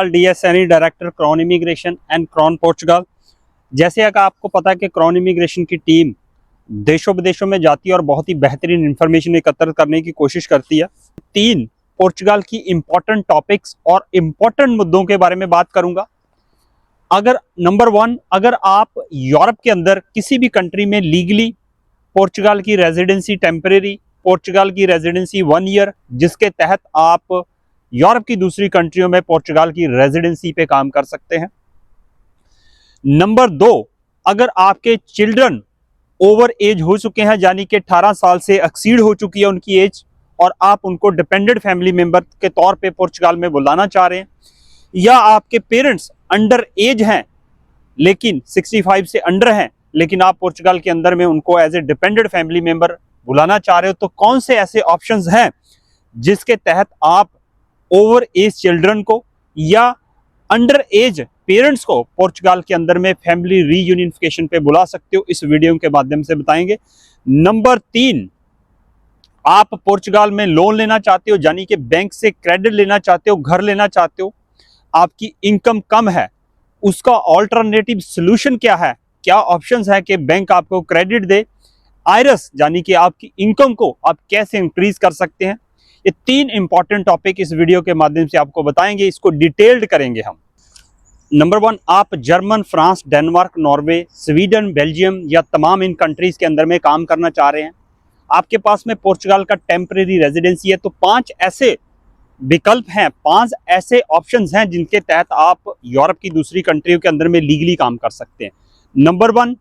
DSNE director crown immigration and crown Portugal. जैसे अगर आपको पता है कि क्रॉन इमिग्रेशन की टीम देशों विदेशों में जाती है और बहुत ही बेहतरीन इंफॉर्मेशन एकत्र करने की कोशिश करती है। 3 पोर्चुगल की इंपॉर्टेंट टॉपिक्स और इंपॉर्टेंट मुद्दों के बारे में बात करूंगा। अगर नंबर 1, अगर आप यूरोप के अंदर किसी भी कंट्री में लीगली पोर्चुगल की रेजिडेंसी टेम्परेरी, पोर्चुगल की रेजिडेंसी 1 ईयर, जिसके तहत आप यूरोप की दूसरी कंट्रियों में पोर्चुगल की रेजिडेंसी पे काम कर सकते हैं। नंबर 2, अगर आपके चिल्ड्रन ओवर एज हो चुके हैं, यानी कि 18 साल से एक्सीड हो चुकी है उनकी एज, और आप उनको डिपेंडेंट फैमिली मेंबर के तौर पे पोर्चुगल में बुलाना चाह रहे हैं, या आपके पेरेंट्स अंडर एज हैं लेकिन 65 से अंडर हैं, लेकिन आप पोर्चुगल के अंदर में उनको as a dependent family member बुलाना चाह रहे हो, तो कौन से ऐसे ऑप्शंस हैं जिसके तहत आप ओवर एज चिल्ड्रन को या अंडर एज पेरेंट्स को पोर्चुगल के अंदर में फैमिली रीयूनिफिकेशन पे बुला सकते हो, इस वीडियो के माध्यम से बताएंगे। नंबर 3, आप पोर्चुगल में लोन लेना चाहते हो, यानी कि बैंक से क्रेडिट लेना चाहते हो, घर लेना चाहते हो, आपकी इनकम कम है, उसका ऑल्टरनेटिव सोल्यूशन क्या है, क्या ऑप्शंस है कि बैंक आपको क्रेडिट दे, आयरस यानी कि आपकी इनकम को आप कैसे इंक्रीज कर सकते हैं। ये 3 इंपॉर्टेंट टॉपिक इस वीडियो के माध्यम से आपको बताएंगे, इसको डिटेल्ड करेंगे हम। नंबर 1, आप German, France, Denmark, Norway, Sweden, Belgium या तमाम इन कंट्रीज के अंदर में काम करना चाह रहे हैं, आपके पास में पोर्चुगल का टेम्परेरी रेजिडेंसी है, तो 5 ऐसे विकल्प हैं, 5 ऐसे ऑप्शंस हैं जिनके तहत आप यूरोप की दूसरी कंट्रियों के अंदर में लीगली काम कर सकते हैं। Number 1,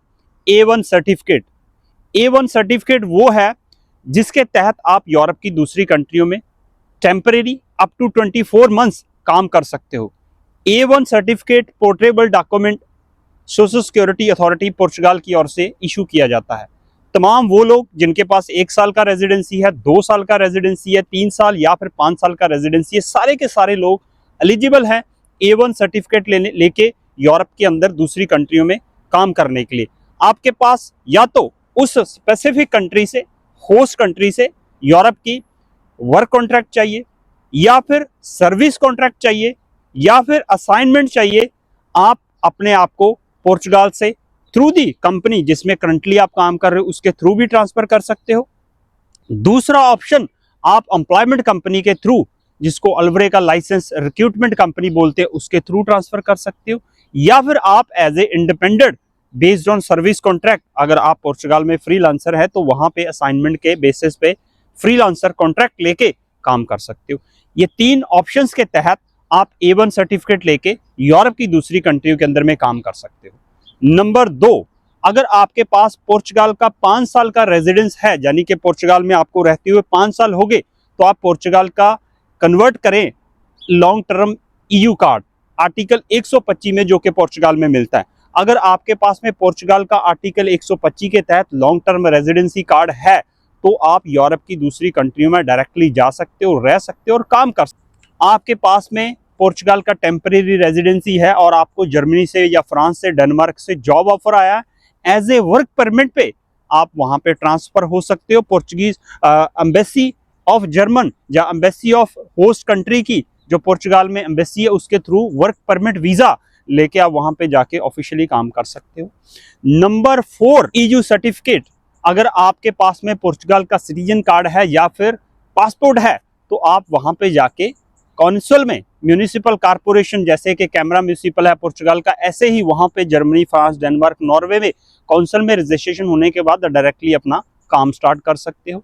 A1 certificate. A1 certificate वो है जिसके तहत आप यूरोप की दूसरी कंट्रियों में टेम्परेरी अप टू 24 मंथ्स काम कर सकते हो। A1 certificate portable document social security authority Portugal की ओर से इशू किया जाता है। तमाम वो लोग जिनके पास 1 साल का रेजिडेंसी है, 2 साल का रेजिडेंसी है, 3 साल या फिर 5 साल का रेजिडेंसी है, सारे के सारे लोग एलिजिबल हैं A1 सर्टिफिकेट लेके यूरोप के अंदर दूसरी कंट्रियों में काम करने के लिए। आपके पास या तो उस स्पेसिफिक कंट्री से, होस्ट कंट्री से यूरोप की वर्क कॉन्ट्रैक्ट चाहिए, या फिर सर्विस कॉन्ट्रैक्ट चाहिए, या फिर असाइनमेंट चाहिए, आप अपने आप को पोर्चुगल से थ्रू दी कंपनी जिसमें करंटली आप काम कर रहे हो उसके थ्रू भी ट्रांसफर कर सकते हो। दूसरा ऑप्शन, आप एम्प्लॉयमेंट कंपनी के थ्रू, जिसको अल्वरे का लाइसेंस रिक्रूटमेंट कंपनी बोलते हैं, उसके थ्रू ट्रांसफर कर सकते हो, या फिर आप as a independent based on service contract, अगर आप पोर्चुगल में फ्रीलांसर है तो वहां पे असाइनमेंट के बेसिस पे फ्रीलांसर कॉन्ट्रैक्ट लेके काम कर सकते हो। ये 3 ऑप्शंस के तहत आप A1 सर्टिफिकेट लेके यूरोप की दूसरी कंट्रियों के अंदर में काम कर सकते हो। नंबर 2, अगर आपके पास पोर्चुगल का 5 साल का रेजिडेंस है, यानी कि पोर्चुगल में आपको रहते हुए 5 साल हो गए, तो आप पोर्चुगल का कन्वर्ट करें long term EU card article 125 में, जो कि पोर्चुगल में मिलता है। अगर आपके पास में पोर्चुगल का आर्टिकल 125 के तहत लॉन्ग टर्म रेजिडेंसी कार्ड है, तो आप यूरोप की दूसरी कंट्रियों में डायरेक्टली जा सकते हो, रह सकते हो और काम कर सकते हो। आपके पास में पोर्चुगल का टेम्परेरी रेजिडेंसी है और आपको जर्मनी से या फ्रांस से, डेनमार्क से जॉब ऑफर आया, एज ए वर्क परमिट पे आप वहां पे ट्रांसफर हो सकते हो। पोर्चुगीज एम्बेसी ऑफ जर्मन या एम्बेसी ऑफ होस्ट कंट्री की जो पोर्चुगल में एम्बेसी है, उसके थ्रू वर्क परमिट वीजा लेके आप वहां पे जाके ऑफिशियली काम कर सकते हो। Number 4, EU certificate. अगर आपके पास में पोर्चुगल का सिटीजन कार्ड है या फिर पासपोर्ट है, तो आप वहां पे जाके काउंसिल में, म्यूनिसिपल कारपोरेशन जैसे कि कैमरा म्यूनिसिपल है पोर्चुगल का, ऐसे ही वहां पे जर्मनी, फ्रांस, डेनमार्क, नॉर्वे में काउंसिल में रजिस्ट्रेशन होने के बाद डायरेक्टली अपना काम स्टार्ट कर सकते हो।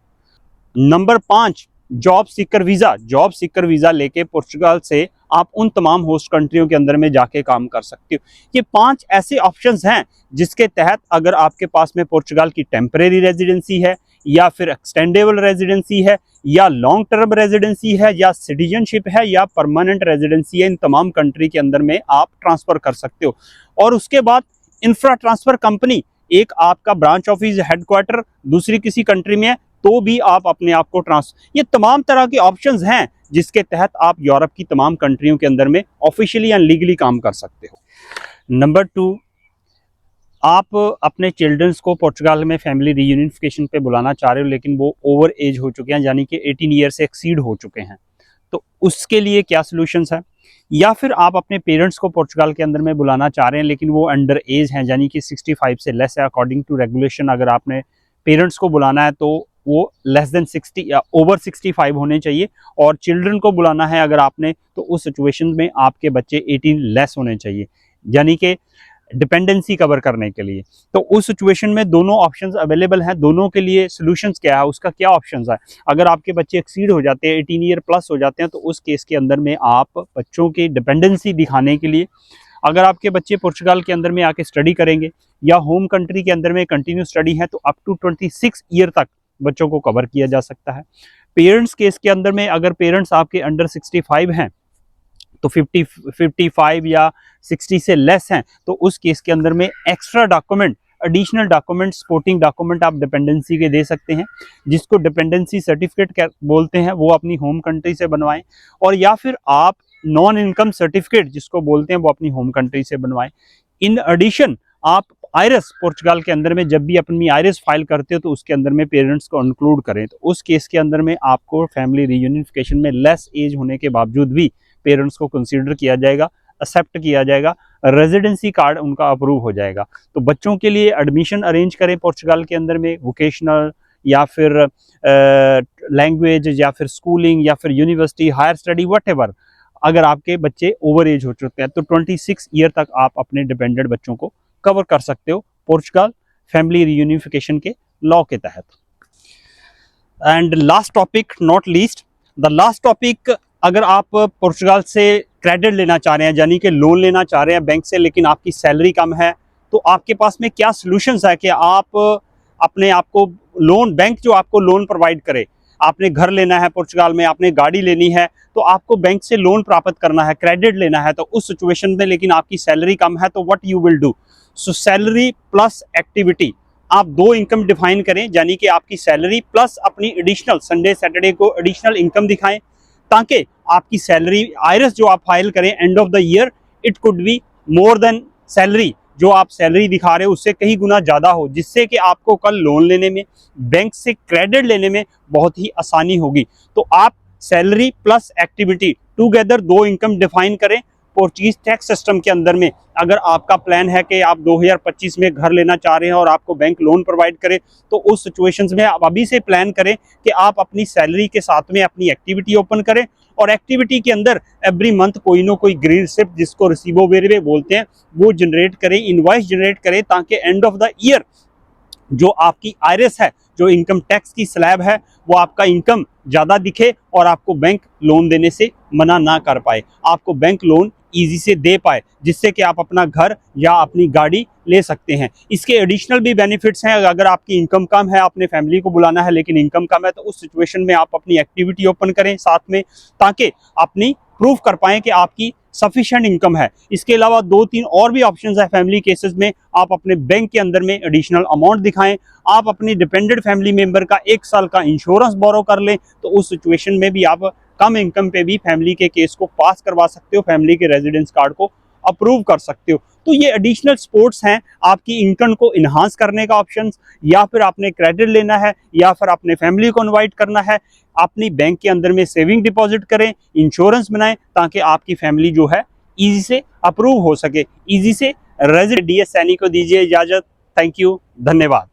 Number 5, job seeker visa. Job seeker visa लेके पोर्चुगल से आप उन तमाम होस्ट कंट्रियों के अंदर में जाके काम कर सकते हो। ये 5 ऐसे ऑप्शंस हैं जिसके तहत अगर आपके पास में पोर्चुगल की टेम्परेरी रेजिडेंसी है, या फिर एक्सटेंडेबल रेजिडेंसी है, या लॉन्ग टर्म रेजिडेंसी है, या सिटीजनशिप है, या परमानेंट रेजिडेंसी है, इन तमाम कंट्री के अंदर में आप ट्रांसफर कर सकते हो। और उसके बाद इंफ्रा ट्रांसफर कंपनी, एक आपका ब्रांच ऑफिस हेडक्वार्टर दूसरी किसी कंट्री में है, तो भी आप अपने आप को ये तमाम तरह के ऑप्शंस हैं जिसके तहत आप यूरोप की तमाम कंट्रियों के अंदर में ऑफिशियली एंड लीगली काम कर सकते हो। नंबर 2, आप अपने चिल्ड्रंस को पोर्चुगल में फैमिली रीयूनिफिकेशन पे बुलाना चाह रहे हो, लेकिन वो ओवर एज हो चुके हैं, यानी कि 18 ईयर से एक्सीड हो चुके हैं, तो उसके लिए क्या सॉल्यूशंस है। या फिर आप अपने पेरेंट्स को पोर्चुगल के अंदर में बुलाना चाह रहे हैं लेकिन वो अंडर एज हैं, यानी कि 65 से लेस है। अकॉर्डिंग टू रेगुलेशन अगर आपने पेरेंट्स को बुलाना है तो वो लेस देन 60 या ओवर 65 होने चाहिए, और चिल्ड्रन को बुलाना है अगर आपने तो उस सिचुएशन में आपके बच्चे 18 लेस होने चाहिए, यानी कि डिपेंडेंसी कवर करने के लिए। तो उस सिचुएशन में दोनों ऑप्शंस अवेलेबल हैं। दोनों के लिए सॉल्यूशंस क्या है, उसका क्या ऑप्शंस है। अगर आपके बच्चे एक्सीड हो जाते हैं, 18 ईयर प्लस हो जाते हैं, तो उस केस के अंदर में आप बच्चों की डिपेंडेंसी दिखाने के लिए, अगर आपके बच्चे पुर्तगाल के अंदर में आके स्टडी करेंगे या होम कंट्री के अंदर में कंटिन्यू स्टडी है, तो अप टू 26 ईयर तक बच्चों को कवर किया जा सकता है। पेरेंट्स केस के अंदर में अगर पेरेंट्स आपके अंडर 65 हैं तो 55 या 60 से लेस हैं, तो उस केस के अंदर में extra document, additional document, supporting document आप डिपेंडेंसी के दे सकते हैं, जिसको डिपेंडेंसी सर्टिफिकेट बोलते हैं, वो अपनी होम कंट्री से बनवाएं। और या फिर आप नॉन इनकम सर्टिफिकेट जिसको बोलते हैं वो अपनी होम कंट्री से बनवाएं। इन एडिशन आप आयरस पुर्तगाल के अंदर में जब भी अपनी आयरस फाइल करते हो तो उसके अंदर में पेरेंट्स को इंक्लूड करें, तो उस केस के अंदर में आपको फैमिली रीयूनिफिकेशन में लेस एज होने के बावजूद भी पेरेंट्स को कंसीडर किया जाएगा, एक्सेप्ट किया जाएगा, रेजिडेंसी कार्ड उनका अप्रूव हो जाएगा। तो बच्चों के लिए एडमिशन अरेंज करें पुर्तगाल के अंदर में, वोकेशनल या फिर लैंग्वेज या फिर स्कूलिंग या फिर यूनिवर्सिटी, हायर स्टडी, व्हाटएवर। अगर आपके बच्चे ओवर एज हो चुके हैं तो 26 ईयर तक आप अपने डिपेंडेंट बच्चों को कवर कर सकते हो पुर्तगाल फैमिली रीयूनिफिकेशन के लॉ के तहत। And last topic not least, the last topic, अगर आप पुर्तगाल से क्रेडिट लेना चाह रहे हैं, यानी कि लोन लेना चाह रहे हैं बैंक से, लेकिन आपकी सैलरी कम है, तो आपके पास में क्या सॉल्यूशंस है कि आप अपने आप को लोन, बैंक जो आपको लोन प्रोवाइड करे, आपने घर लेना है पुर्तगाल में, आपने गाड़ी लेनी है, तो आपको बैंक से लोन प्राप्त करना है, क्रेडिट लेना है, तो उस सिचुएशन में लेकिन आपकी सैलरी कम है, तो what you will do. So salary plus activity, आप दो इनकम डिफाइन करें, यानी कि आपकी सैलरी प्लस अपनी एडिशनल संडे सैटरडे को एडिशनल इनकम दिखाएं, ताकि आपकी सैलरी आयरस जो आप फाइल करें end of the year, it could be more than salary, जो आप सैलरी दिखा रहे हो उससे कहीं गुना ज़्यादा हो, जिससे कि आपको कल लोन लेने में, बैंक से क्रेडिट लेने में बहुत ही आसानी होगी। तो आप सैलरी प्लस एक्टिविटी टुगेदर दो इनकम डिफाइन करें। पोर्चुगीज टैक्स सिस्टम के अंदर में अगर आपका प्लान है कि आप 2025 में घर लेना चाह रहे हैं और आपको बैंक लोन प्रोवाइड करे, तो उस सिचुएशंस में आप अभी से प्लान करें कि आप अपनी सैलरी के साथ में अपनी एक्टिविटी ओपन करें, और एक्टिविटी के अंदर एवरी मंथ कोई ना कोई ग्रीन रिसिप्ट जिसको रिसीवो वेरिवे बोलते हैं वो जनरेट करें, इनवॉइस जनरेट करें, ताकि एंड ऑफ द ईयर जो आपकी आयरस है, जो इनकम टैक्स की स्लैब है, वो आपका इनकम ज़्यादा दिखे और आपको बैंक लोन देने से मना ना कर पाए, आपको बैंक लोन ईजी से दे पाए, जिससे कि आप अपना घर या अपनी गाड़ी ले सकते हैं। इसके एडिशनल भी बेनिफिट्स हैं। अगर आपकी इनकम कम है, आपने फैमिली को बुलाना है लेकिन इनकम कम है, तो उस सिचुएशन में आप अपनी एक्टिविटी ओपन करें साथ में, ताकि अपनी प्रूफ कर पाएँ कि आपकी सफिशिएंट इनकम है। इसके अलावा 2-3 और भी ऑप्शंस है फैमिली केसेस में, आप अपने बैंक के अंदर में एडिशनल अमाउंट दिखाएं, आप अपनी डिपेंडेंट फैमिली मेंबर का 1 साल का इंश्योरेंस बोरो कर लें, तो उस सिचुएशन में भी आप कम इनकम पे भी फैमिली के केस को पास करवा सकते हो, फैमिली के रेजिडेंस कार्ड को अप्रूव कर सकते हो। तो ये एडिशनल सपोर्ट्स हैं आपकी इनकम को इन्हांस करने का ऑप्शंस, या फिर आपने क्रेडिट लेना है या फिर अपने फैमिली को इनवाइट करना है, अपनी बैंक के अंदर में सेविंग डिपॉजिट करें, इंश्योरेंस बनाएं, ताकि आपकी फैमिली जो है ईजी से अप्रूव हो सके, ईजी से रेजिडेंट। DS सैनी को दीजिए इजाजत। थैंक यू, धन्यवाद।